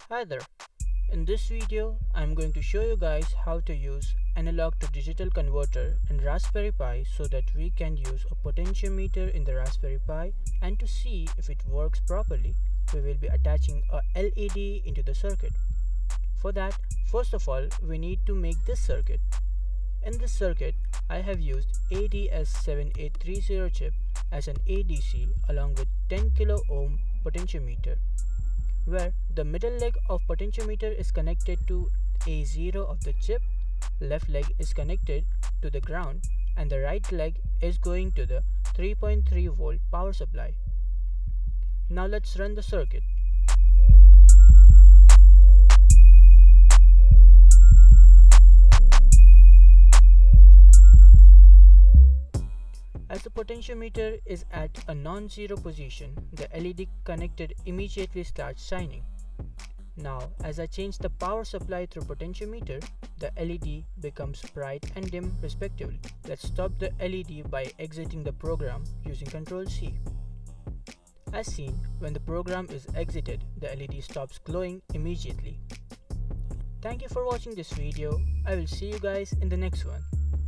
Hi there. In this video, I'm going to show you guys how to use analog to digital converter in Raspberry Pi so that we can use a potentiometer in the Raspberry Pi, and to see if it works properly, we will be attaching a LED into the circuit. For that, first of all, we need to make this circuit. In this circuit, I have used ADS7830 chip as an ADC along with 10 kilo ohm potentiometer, where the middle leg of potentiometer is connected to A0 of the chip, left leg is connected to the ground, and the right leg is going to the 3.3 volt power supply. Now let's run the circuit. As the potentiometer is at a non-zero position, the LED connected immediately starts shining. Now, as I change the power supply through potentiometer, the LED becomes bright and dim respectively. Let's stop the LED by exiting the program using Ctrl+C. As seen, when the program is exited, the LED stops glowing immediately. Thank you for watching this video. I will see you guys in the next one.